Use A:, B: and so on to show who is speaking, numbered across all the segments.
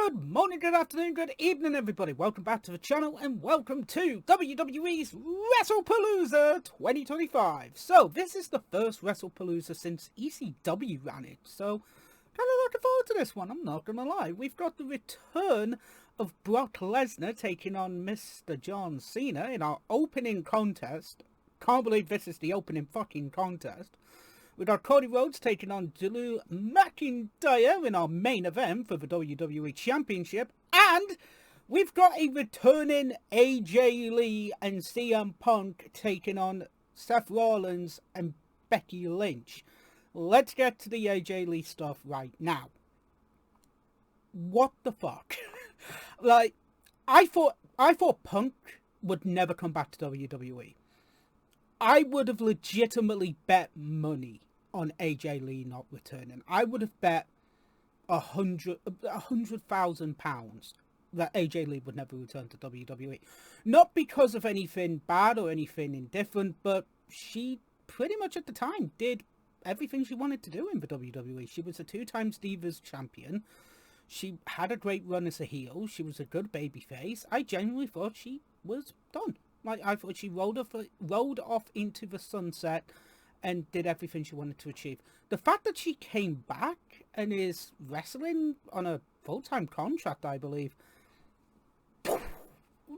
A: Good morning, good afternoon, good evening, everybody. Welcome back to the channel and welcome to WWE's Wrestlepalooza 2025. So, this is the first Wrestlepalooza since ECW ran it. So, kind of looking forward to this one, I'm not going to lie. We've got the return of Brock Lesnar taking on Mr. John Cena in our opening contest. Can't believe this is the opening fucking contest. We got Cody Rhodes taking on Drew McIntyre in our main event for the WWE Championship. And we've got a returning AJ Lee and CM Punk taking on Seth Rollins and Becky Lynch. Let's get to the AJ Lee stuff right now. What the fuck? Like, I thought Punk would never come back to WWE. I would have legitimately bet money on AJ Lee not returning. I would have bet £100,000 that AJ Lee would never return to WWE. Not because of anything bad or anything indifferent, but she pretty much at the time did everything she wanted to do in the WWE. She was a 2-time Divas champion. She had a great run as a heel. She was a good babyface. I genuinely thought she was done. Like, I thought she rolled off into the sunset and did everything she wanted to achieve. The fact that she came back and is wrestling on a full-time contract, I believe,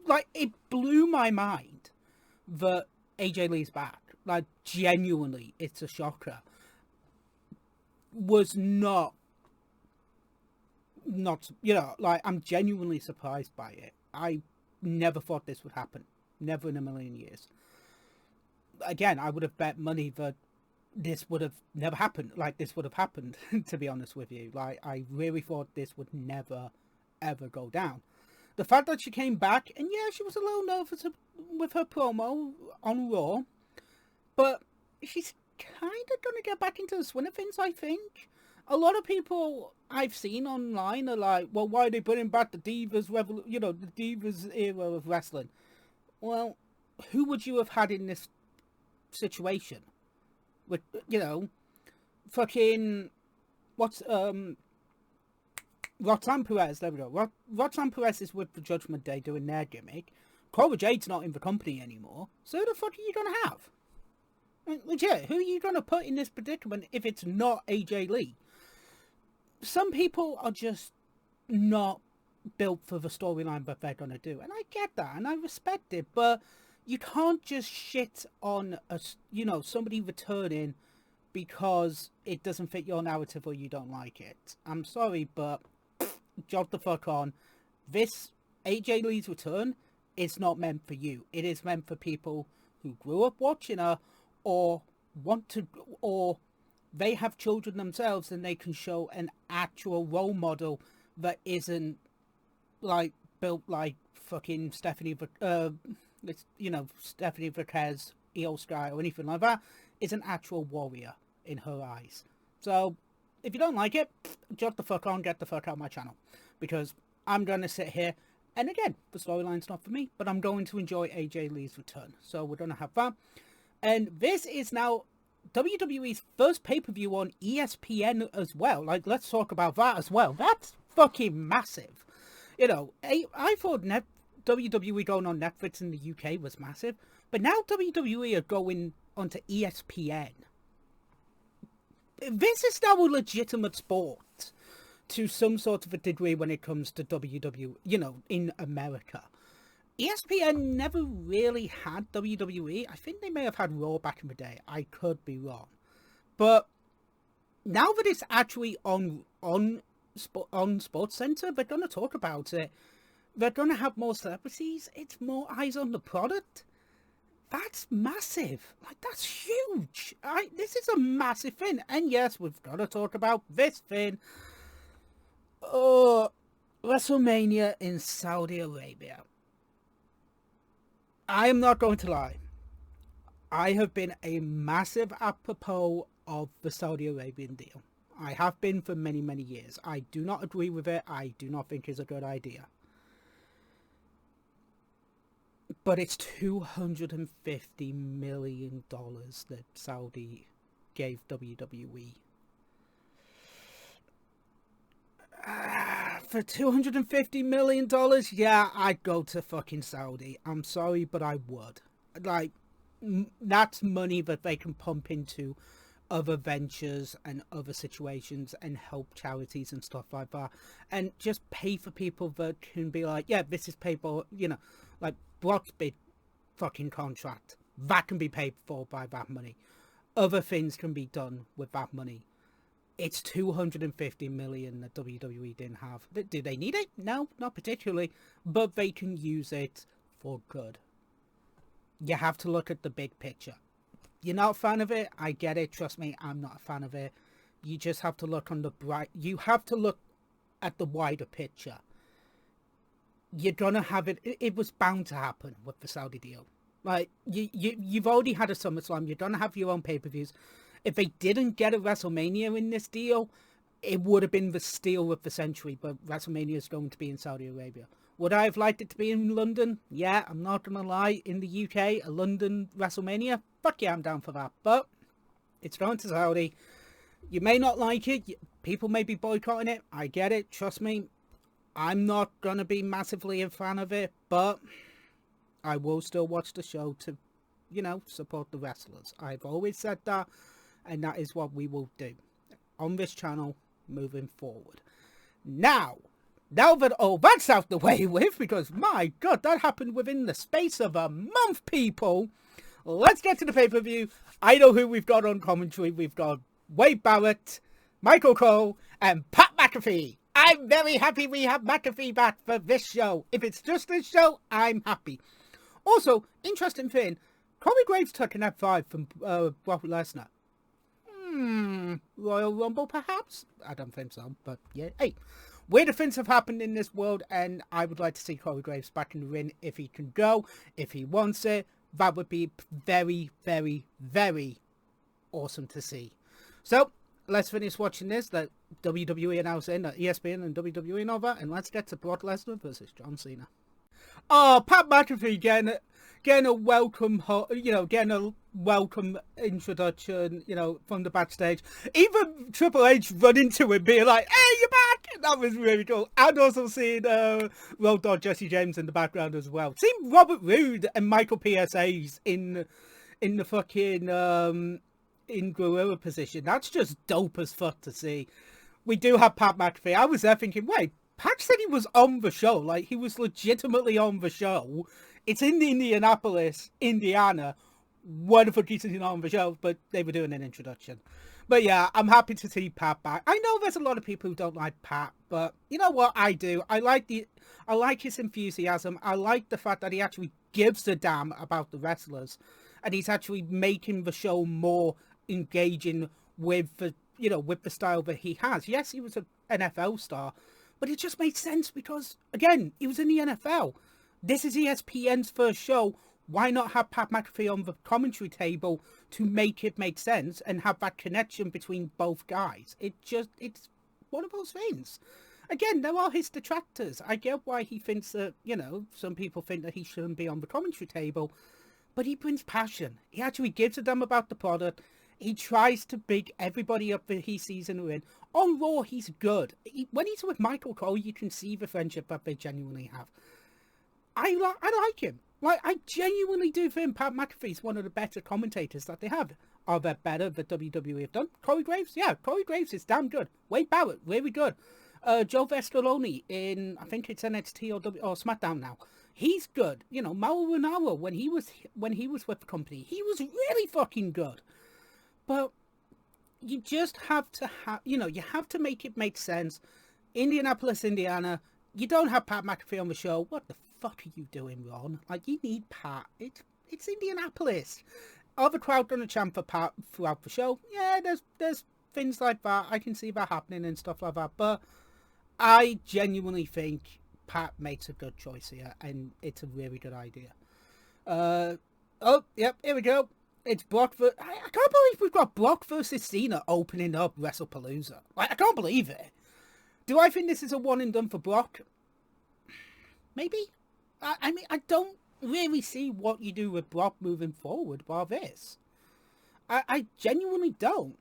A: like, it blew my mind that AJ Lee's back. Like, genuinely, it's a shocker. Was not, you know, like, I'm genuinely surprised by it. I never thought this would happen. Never in a million years. Again, I would have bet money that this would have never happened. Like, this would have happened, to be honest with you. Like, I really thought this would never, ever go down. The fact that she came back, and yeah, she was a little nervous with her promo on Raw, but she's kind of going to get back into the swing of things, I think. A lot of people I've seen online are like, well, why are they bringing back the Divas, you know, the Divas era of wrestling? Well, who would you have had in this situation? With, you know, fucking, what's, Roxanne Perez, there we go. Roxanne Perez is with the Judgment Day doing their gimmick. Cora Jade's not in the company anymore. So who the fuck are you going to have? Legit, who are you going to put in this predicament if it's not AJ Lee? Some people are just not built for the storyline that they're going to do. And I get that, and I respect it, but you can't just shit on, you know, somebody returning because it doesn't fit your narrative or you don't like it. I'm sorry, but jog the fuck on. This AJ Lee's return is not meant for you. It is meant for people who grew up watching her or want to, or they have children themselves and they can show an actual role model that isn't like built like fucking Stephanie Vacquez, Io Sky or anything like that. Is an actual warrior in her eyes. So if you don't like it, jot the fuck on, get the fuck out of my channel, because I'm going to sit here, and again, the storyline's not for me, but I'm going to enjoy AJ Lee's return. So we're going to have that. And this is now WWE's first pay-per-view on ESPN as well. Like, let's talk about that as well. That's fucking massive. You know, I thought WWE going on Netflix in the UK was massive, but now WWE are going onto ESPN. This is now a legitimate sport to some sort of a degree when it comes to WWE, you know, in America. ESPN never really had WWE. I think they may have had Raw back in the day. I could be wrong. But now that it's actually on SportsCenter, they're going to talk about it. They're going to have more celebrities. It's more eyes on the product. That's massive. Like, that's huge. This is a massive thing. And yes, we've got to talk about this thing. WrestleMania in Saudi Arabia. I am not going to lie. I have been a massive apropos of the Saudi Arabian deal. I have been for many, many years. I do not agree with it. I do not think it's a good idea. But it's $250 million that Saudi gave WWE. for $250 million, yeah, I'd go to fucking Saudi. I'm sorry, but I would. Like, that's money that they can pump into other ventures and other situations and help charities and stuff like that. And just pay for people that can be like, yeah, this is paid for, you know, like Brock's big fucking contract. That can be paid for by that money. Other things can be done with that money. It's $250 million that WWE didn't have. Do they need it? No, not particularly. But they can use it for good. You have to look at the big picture. You're not a fan of it? I get it. Trust me, I'm not a fan of it. You just have to look on the bright... You have to look at the wider picture. You're gonna have it... It was bound to happen with the Saudi deal. Like, you've already had a SummerSlam. You're gonna have your own pay-per-views. If they didn't get a WrestleMania in this deal, it would have been the steal of the century, but WrestleMania is going to be in Saudi Arabia. Would I have liked it to be in London? Yeah, I'm not going to lie. In the UK, a London WrestleMania? Fuck yeah, I'm down for that. But it's going to Saudi. You may not like it. People may be boycotting it. I get it. Trust me. I'm not going to be massively a fan of it, but I will still watch the show to, you know, support the wrestlers. I've always said that. And that is what we will do on this channel moving forward. Now that all that's out the way with, because my God, that happened within the space of a month, people. Let's get to the pay-per-view. I know who we've got on commentary. We've got Wade Barrett, Michael Cole, and Pat McAfee. I'm very happy we have McAfee back for this show. If it's just this show, I'm happy. Also, interesting thing, Corey Graves took an F5 from Brock Lesnar. Royal Rumble, perhaps? I don't think so, but yeah. Hey, weird things have happened in this world, and I would like to see Corey Graves back in the ring if he can go, if he wants it. That would be very, very, very awesome to see. So, let's finish watching this. That WWE announcing that ESPN and WWE and all that, and let's get to Brock Lesnar versus John Cena. Oh, Pat McAfee getting a welcome, getting a welcome introduction, from the backstage. Even Triple H run into him, being like, "Hey, you're back!" That was really cool. And also seeing Road Dogg Jesse James in the background as well. Seeing Robert Roode and Michael PSAs in the fucking in gorilla position. That's just dope as fuck to see. We do have Pat McAfee. I was there thinking, wait, Pat said he was on the show. Like, he was legitimately on the show. It's in Indianapolis, Indiana. What the fuck is he on the show? But they were doing an introduction. But yeah, I'm happy to see Pat back. I know there's a lot of people who don't like Pat, but you know what? I do. I like his enthusiasm. I like the fact that he actually gives a damn about the wrestlers, and he's actually making the show more engaging with the style that he has. Yes, he was an NFL star, but it just made sense because, again, he was in the NFL. This is ESPN's first show. Why not have Pat McAfee on the commentary table to make it make sense and have that connection between both guys? It's one of those things. Again, there are his detractors. I get why he thinks that, some people think that he shouldn't be on the commentary table, but he brings passion. He actually gives a damn about the product. He tries to big everybody up that he sees in the ring. On Raw, he's good. When he's with Michael Cole, you can see the friendship that they genuinely have. I like him. Like, I genuinely do think Pat McAfee is one of the better commentators that they have. Are there better that WWE have done? Corey Graves? Yeah, Corey Graves is damn good. Wade Barrett, really good. Joe Vestaloni in, I think it's NXT or SmackDown now. He's good. Mauro Ranallo, when he was with the company, he was really fucking good. But you just have to you have to make it make sense. Indianapolis, Indiana. You don't have Pat McAfee on the show. What the fuck are you doing, Ron? Like, you need Pat. It's Indianapolis. Are the crowd gonna chant for Pat throughout the show? Yeah, there's things like that. I can see that happening and stuff like that. But I genuinely think Pat makes a good choice here, and it's a really good idea. Oh, yep, here we go. It's Brock I can't believe we've got Brock versus Cena opening up Wrestlepalooza. Like, I can't believe it. Do I think this is a one and done for Brock? Maybe. I mean, I don't really see what you do with Brock moving forward bar this. I genuinely don't.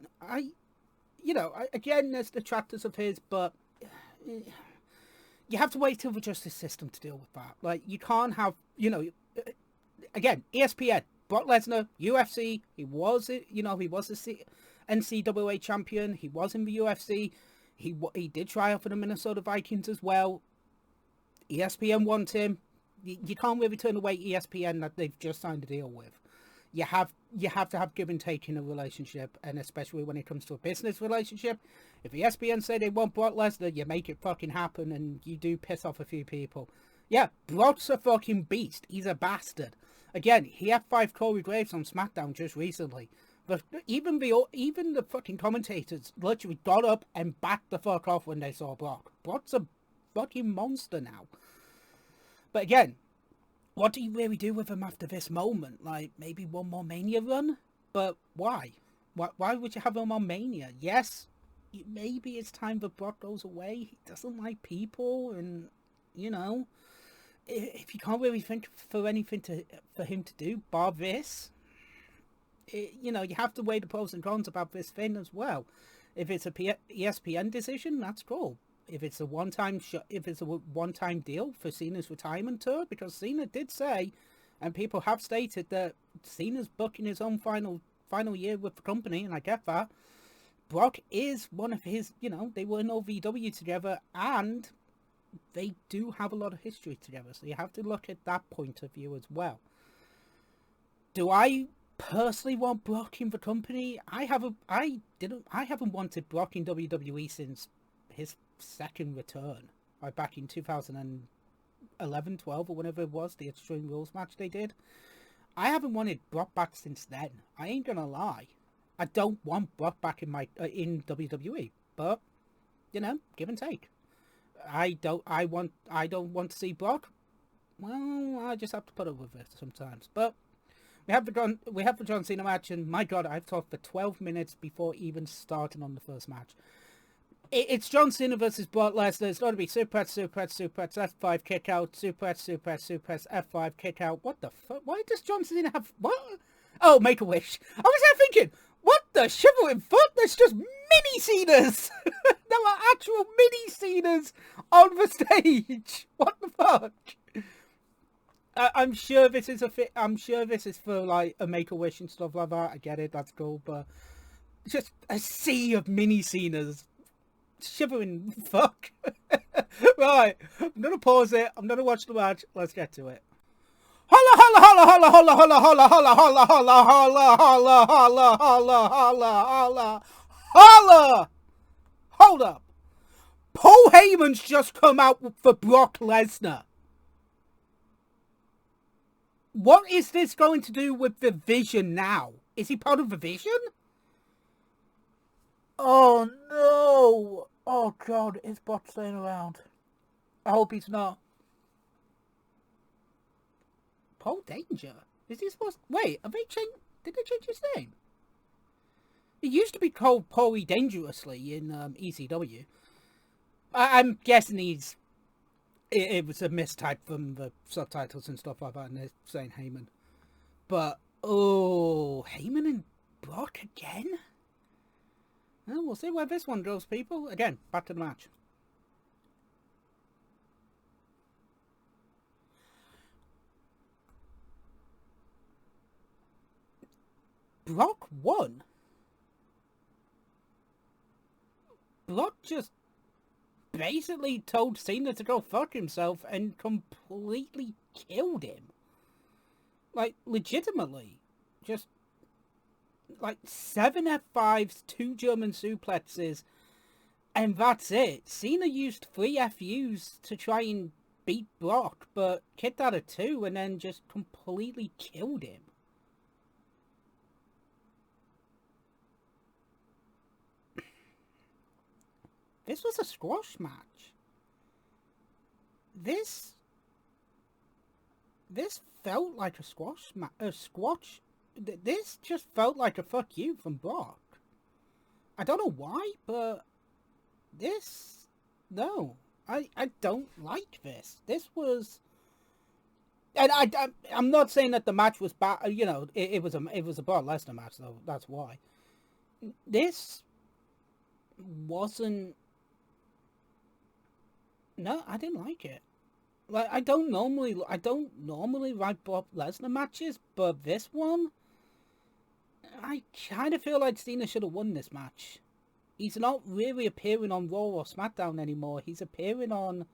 A: Again, there's detractors of his, but you have to wait till the justice system to deal with that. Like, you can't have, you know, again, ESPN, Brock Lesnar, UFC, he was the NCAA champion, he was in the UFC, he did try out for the Minnesota Vikings as well. ESPN wants him. You can't really turn away ESPN that they've just signed a deal with. You have to have give and take in a relationship, and especially when it comes to a business relationship. If ESPN say they want Brock Lesnar, you make it fucking happen, and you do piss off a few people. Yeah, Brock's a fucking beast. He's a bastard. Again, he F5 Corey Graves on SmackDown just recently. But even the fucking commentators literally got up and backed the fuck off when they saw Brock. Brock's a fucking monster now. But again, what do you really do with him after this moment? Like, maybe one more Mania run? But why? Why would you have him on Mania? Yes, maybe it's time that Brock goes away. He doesn't like people, and, you know, if you can't really think for anything for him to do, bar this, you know, you have to weigh the pros and cons about this thing as well. If it's a ESPN decision, that's cool. If it's a one-time deal for Cena's retirement tour, because Cena did say, and people have stated, that Cena's booking his own final year with the company, and I get that. Brock is one of his, you know, they were in OVW together, and they do have a lot of history together, so you have to look at that point of view as well. Do I personally want Brock in the company? I haven't wanted Brock in WWE since his second return, right back in 2011, 12, or whenever it was, the Extreme Rules match they did. I haven't wanted Brock back since then. I ain't gonna lie. I don't want Brock back in WWE, but, you know, give and take. I don't want to see Brock. Well, I just have to put up with it sometimes. But we have the John Cena match, and my God, I've talked for 12 minutes before even starting on the first match. It's John Cena versus Brock Lesnar. It's going to be suplex, F5 kick out, suplex, F5 kick out. What the fuck? Why does John Cena have... What? Oh, Make-A-Wish. I was there thinking, what the shivering fuck? There's just mini Cenas. There are actual mini Cenas on the stage. What the fuck? I'm sure this is I'm sure this is for, like, a Make-A-Wish and stuff like that. I get it. That's cool. But just a sea of mini Cenas. Shivering fuck. Right, I'm gonna pause it. I'm gonna watch the match. Let's get to it. Holla holla holla holla holla holla holla holla holla holla holla holla holla holla holla holla holla. Hold up. Paul Heyman's just come out for Brock Lesnar. What is this going to do with the Vision now? Is he part of the Vision? Oh no! Oh God, is Brock staying around? I hope he's not. Paul Danger? Is he supposed... Wait, did they change his name? He used to be called Paulie Dangerously in ECW. I'm guessing it was a mistype from the subtitles and stuff like that, and they're saying Heyman. But, oh, Heyman and Brock again? Well, we'll see where this one goes, people. Again, back to the match. Brock won. Brock just basically told Cena to go fuck himself and completely killed him. Like, legitimately. Just... like 7 F5s, 2 German suplexes, and that's it. Cena used 3 FUs to try and beat Brock, but kicked out of 2 and then just completely killed him. This was a squash match. This felt like a squash match. This just felt like a fuck you from Brock. I don't know why, but this... No. I don't like this. This was... And I'm not saying that the match was bad. You know, it was a Brock Lesnar match, though. That's why. This wasn't... No, I didn't like it. Like, I don't normally like Brock Lesnar matches, but this one, I kind of feel like Cena should have won this match. He's not really appearing on Raw or SmackDown anymore. He's appearing on...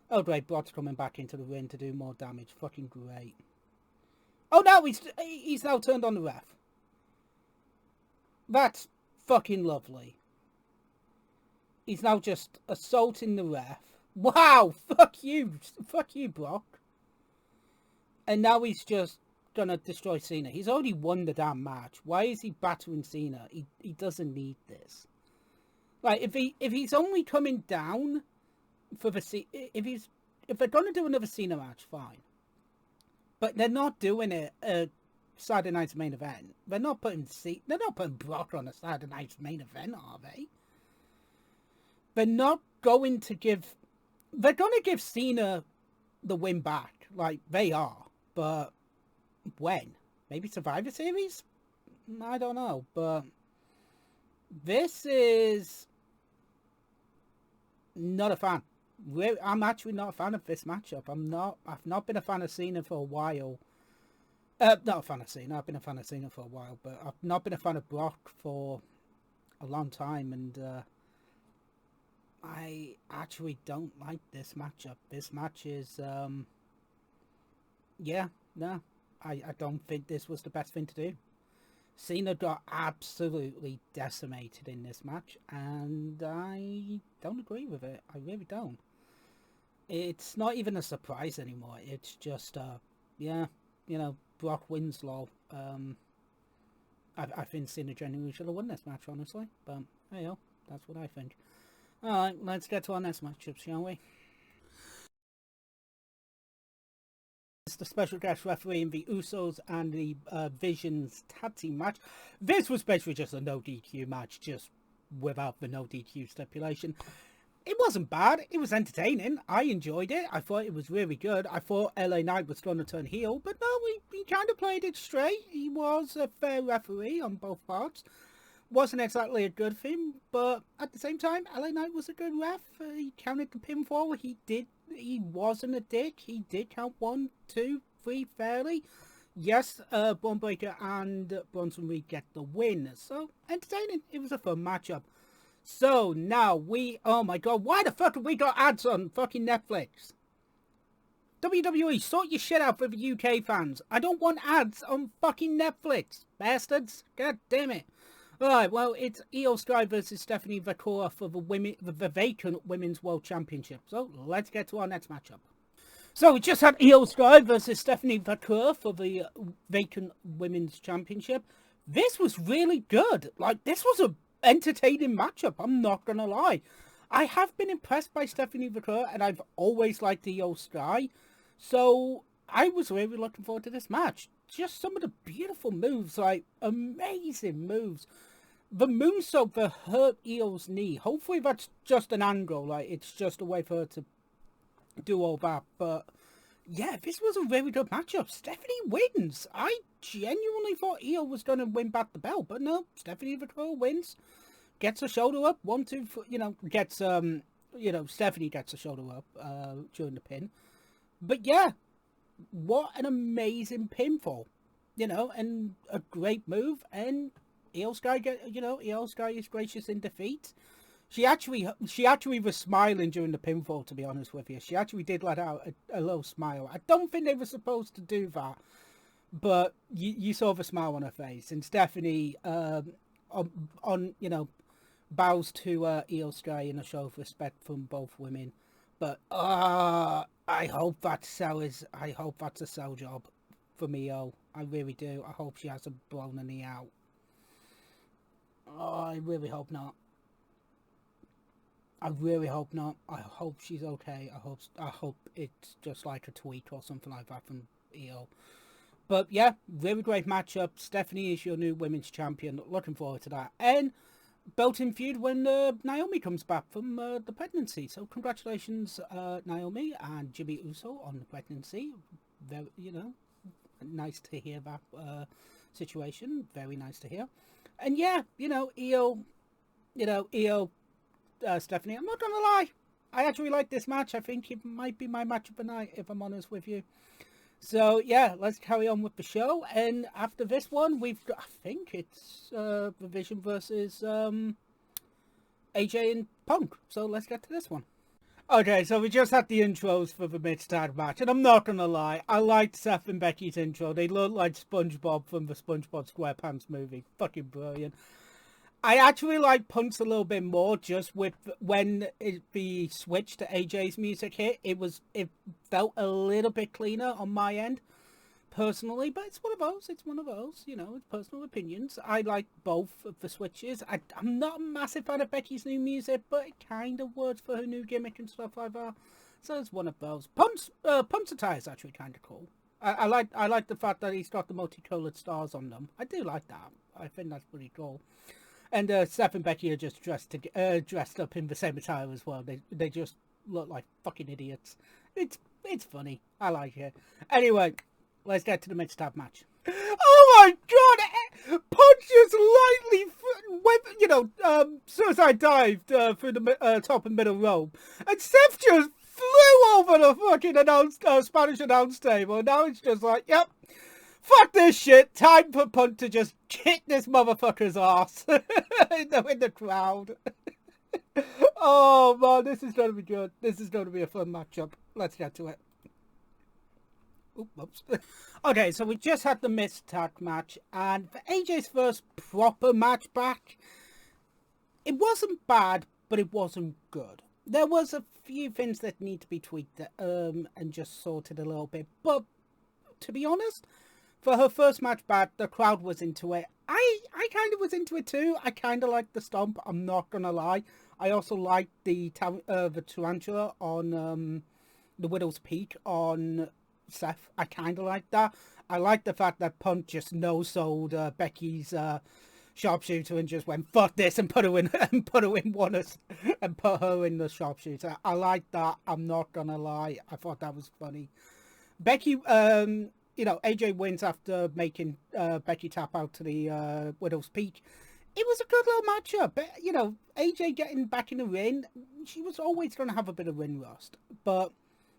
A: Oh, great, Brock's coming back into the ring to do more damage. Fucking great. Oh, no, he's now turned on the ref. That's fucking lovely. He's now just assaulting the ref. Wow, fuck you, Brock. And now he's just gonna destroy Cena. He's already won the damn match. Why is he battering Cena? He doesn't need this. Like, if he's only coming down for the if they're gonna do another Cena match, fine. But they're not doing it Saturday night's main event. They're not putting Brock on a Saturday night's main event, are they? They're not going to give... They're going to give Cena the win back. Like, they are. But when? Maybe Survivor Series? I don't know. But this is... Not a fan. I'm actually not a fan of this matchup. I've not been a fan of Cena for a while. Not a fan of Cena. I've been a fan of Cena for a while, but I've not been a fan of Brock for a long time, and I actually don't like this matchup. This match is, yeah, no, I don't think this was the best thing to do. Cena got absolutely decimated in this match, and I don't agree with it. I really don't. It's not even a surprise anymore. It's just, yeah, you know, Brock wins, lol. I think Cena genuinely should have won this match, honestly. But, hey, yo, that's what I think. Alright, let's get to our next matchup, shall we? It's the special guest referee in the Usos and the Vision's tag team match. This was basically just a no DQ match, just without the no DQ stipulation. It wasn't bad. It was entertaining. I enjoyed it. I thought it was really good. I thought LA Knight was going to turn heel, but no, he kind of played it straight. He was a fair referee on both parts. Wasn't exactly a good thing, but at the same time, LA Knight was a good ref. He counted the pinfall. He wasn't a dick. He did count 1, 2, 3 fairly. Yes, Braun Breaker and Bronson Reed get the win. So, entertaining. It was a fun matchup. So, now oh my god, why the fuck have we got ads on fucking Netflix? WWE, sort your shit out for the UK fans. I don't want ads on fucking Netflix, bastards. God damn it. Alright, well, it's Io Sky versus Stephanie Vaquera for the vacant Women's World Championship. So, let's get to our next matchup. So, we just had Io Sky versus Stephanie Vaquera for the vacant Women's Championship. This was really good. Like, this was a entertaining matchup, I'm not gonna lie. I have been impressed by Stephanie Vaquera, and I've always liked Io Sky. So, I was really looking forward to this match. Just some of the beautiful moves, like, amazing moves. The moonsault that hurt Io's knee. Hopefully that's just an angle. Like, it's just a way for her to do all that. But, yeah, this was a very good matchup. Stephanie wins. I genuinely thought Io was going to win back the belt. But no, Stephanie Vaquera wins. Gets her shoulder up. 1, 2, gets, Stephanie gets her shoulder up during the pin. But, yeah, what an amazing pinfall. And a great move. And Io Sky, Io Sky is gracious in defeat. She actually was smiling during the pinfall, to be honest with you. She actually did let out a little smile. I don't think they were supposed to do that, but you saw the smile on her face. And Stephanie, bows to Io Sky in a show of respect from both women. But I hope that's a sell job for Io. I really do. I hope she hasn't blown her knee out. Oh, I really hope not. I really hope not. I hope she's okay. I hope it's just like a tweak or something like that from Io. But yeah, really great matchup. Stephanie is your new women's champion. Looking forward to that. And built-in feud when Naomi comes back from the pregnancy. So congratulations, Naomi and Jimmy Uso on the pregnancy. Very, nice to hear that situation. Very nice to hear. And yeah, Io, Stephanie, I'm not gonna lie, I actually like this match. I think it might be my match of the night, if I'm honest with you. So, yeah, let's carry on with the show. And after this one, we've got, I think it's Revision versus AJ and Punk. So let's get to this one. Okay, so we just had the intros for the mid-tag match, and I'm not gonna lie, I liked Seth and Becky's intro. They look like SpongeBob from the SpongeBob SquarePants movie. Fucking brilliant. I actually like Punk's a little bit more just with when the switch to AJ's music hit. It felt a little bit cleaner on my end, personally, but it's one of those. It's one of those, you know, it's personal opinions. I like both of the switches. I'm not a massive fan of Becky's new music, but it kind of works for her new gimmick and stuff like that. So it's one of those. Punk's attire is actually kind of cool. I like the fact that he's got the multicolored stars on them. I do like that. I think that's pretty cool. And Seth and Becky are just dressed up in the same attire as well. They just look like fucking idiots. It's funny. I like it. Anyway, let's get to the mid-tag match. Oh my god! Punch just lightly, suicide dived through the top and middle rope. And Seth just flew over the fucking Spanish announce table. And now it's just like, yep. Fuck this shit. Time for Punk to just kick this motherfucker's ass in the crowd. Oh man, this is going to be good. This is going to be a fun matchup. Let's get to it. Oops. Okay, so we just had the mid-tag match, and for AJ's first proper match back, it wasn't bad, but it wasn't good. There was a few things that need to be tweaked and just sorted a little bit, but to be honest, for her first match back, the crowd was into it. I kind of was into it too. I kind of liked the stomp, I'm not going to lie. I also liked the tarantula on the Widow's Peak on Seth. I kind of like that. I like the fact that Punk just no-sold Becky's sharpshooter and just went fuck this and put her in and put her in the sharpshooter. I like that. I'm not gonna lie. I thought that was funny. Becky, AJ wins after making Becky tap out to the Widow's Peak. It was a good little matchup. AJ getting back in the ring, she was always going to have a bit of ring rust, but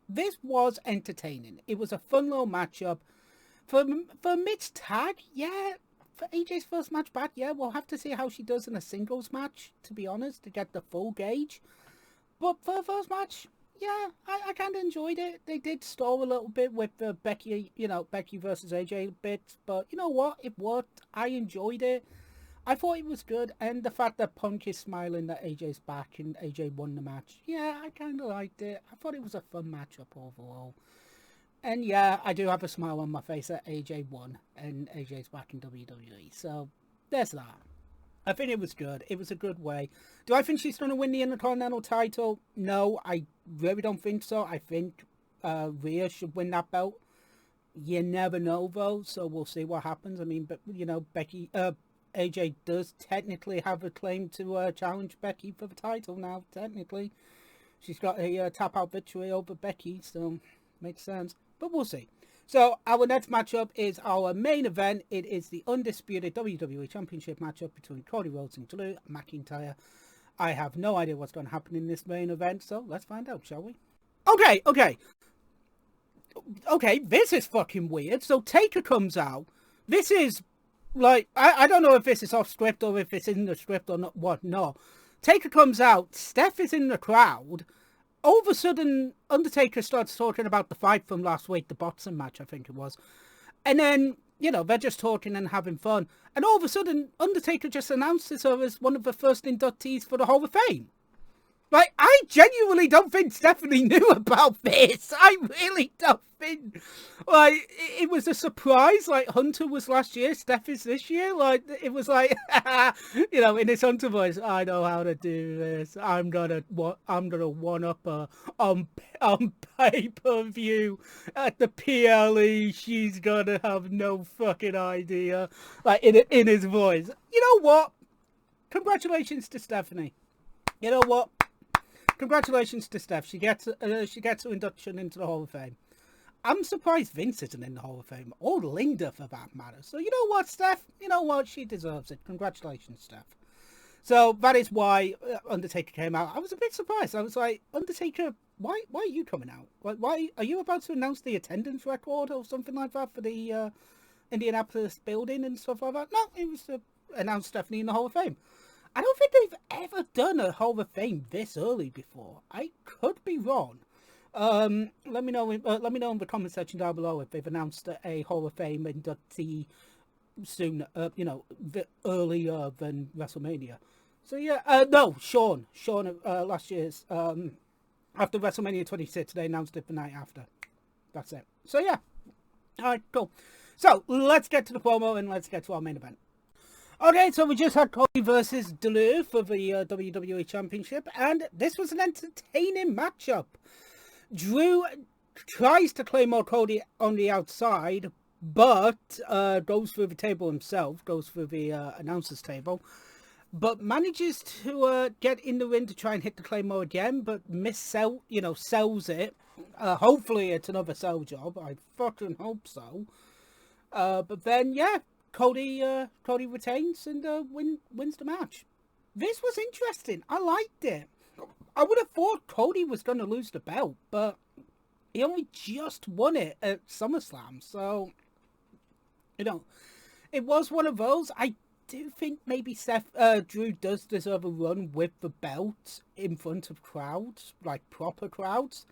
A: this was entertaining. It was a fun little matchup. For Mid's tag, yeah, for AJ's first match back, yeah, we'll have to see how she does in a singles match, to be honest, to get the full gauge. But for her first match, yeah, I kind of enjoyed it. They did stall a little bit with the Becky versus AJ bits, but you know what? It worked. I enjoyed it. I thought it was good, and the fact that Punk is smiling that AJ's back and AJ won the match, yeah, I kind of liked it. I thought it was a fun matchup overall. And yeah, I do have a smile on my face that AJ won and AJ's back in WWE. So there's that. I think it was good. It was a good way. Do I think she's going to win the Intercontinental title? No, I really don't think so. I think Rhea should win that belt. You never know, though, so we'll see what happens. I mean, but AJ does technically have a claim to challenge Becky for the title now, technically. She's got a tap-out victory over Becky, so makes sense. But we'll see. So our next matchup is our main event. It is the undisputed WWE Championship matchup between Cody Rhodes and Drew McIntyre. I have no idea what's going to happen in this main event, so let's find out, shall we? Okay, this is fucking weird. So Taker comes out. This is, like, I don't know if this is off script or if it's in the script or not. What? No. Taker comes out. Steph is in the crowd. All of a sudden, Undertaker starts talking about the fight from last week, the boxing match, I think it was. And then, they're just talking and having fun. And all of a sudden, Undertaker just announces her as one of the first inductees for the Hall of Fame. Like, I genuinely don't think Stephanie knew about this. I really don't think. Like, it was a surprise. Like, Hunter was last year, Steph is this year. Like, it was like, in his Hunter voice, I know how to do this. I'm gonna one-up her on pay-per-view at the PLE. She's gonna have no fucking idea. Like, in his voice. You know what? Congratulations to Stephanie. You know what? Congratulations to Steph. She gets her induction into the Hall of Fame. I'm surprised Vince isn't in the Hall of Fame, or Linda for that matter. So you know what, Steph? You know what? She deserves it. Congratulations, Steph. So that is why Undertaker came out. I was a bit surprised. I was like, Undertaker, why are you coming out? Like, why are you about to announce the attendance record or something like that for the Indianapolis building and stuff like that? No, it was to announce Stephanie in the Hall of Fame. I don't think they've ever done a Hall of Fame this early before. I could be wrong. Let me know. Let me know in the comment section down below if they've announced a Hall of Fame inductee soon. Earlier than WrestleMania. So yeah, no, Sean, last year's after WrestleMania 26, they announced it the night after. That's it. So yeah, all right, cool. So let's get to the promo and let's get to our main event. Okay, so we just had Cody versus Duluth for the WWE Championship, and this was an entertaining matchup. Drew tries to claim Cody on the outside, but goes through the table himself, goes through the announcer's table, but manages to get in the ring to try and hit the Claymore again, but sells it. Hopefully it's another sell job. I fucking hope so. But then, yeah, Cody retains and wins the match. This was interesting. I liked it. I would have thought Cody was going to lose the belt, but he only just won it at SummerSlam. So, it was one of those. I do think maybe Drew does deserve a run with the belt in front of crowds, like proper crowds.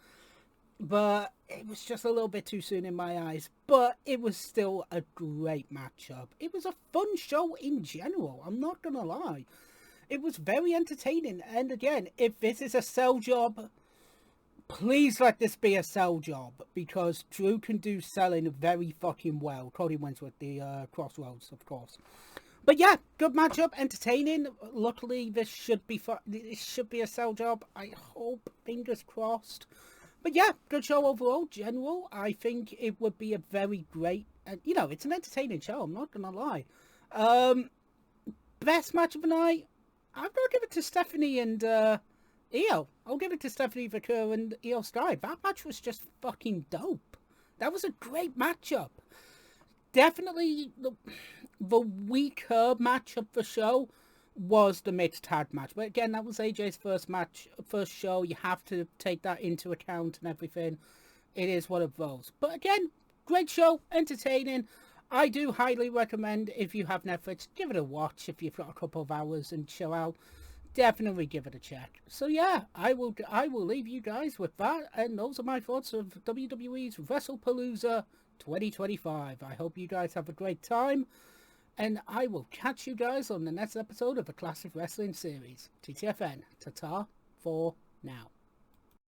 A: But it was just a little bit too soon in my eyes. But it was still a great matchup. It was a fun show in general. I'm not going to lie. It was very entertaining. And again, if this is a sell job, please let this be a sell job. Because Drew can do selling very fucking well. Cody wins with the Crossroads, of course. But yeah, good matchup, entertaining. Luckily, this should be a sell job. I hope, fingers crossed. But yeah, good show overall, general. I think it would be a very great, it's an entertaining show, I'm not going to lie. Best match of the night, I'm going to give it to Stephanie and Io. I'll give it to Stephanie Vaquer and Io Sky. That match was just fucking dope. That was a great matchup. Definitely the weaker match of the show was the mixed tag match. But again, that was AJ's first show. You have to take that into account and everything. It is one of those. But again, great show, entertaining. I do highly recommend, if you have Netflix, give it a watch. If you've got a couple of hours and chill out, definitely give it a check. So yeah, I will leave you guys with that. And those are my thoughts of WWE's Wrestlepalooza 2025. I hope you guys have a great time. And I will catch you guys on the next episode of the Classic Wrestling series. TTFN. Ta-ta for now.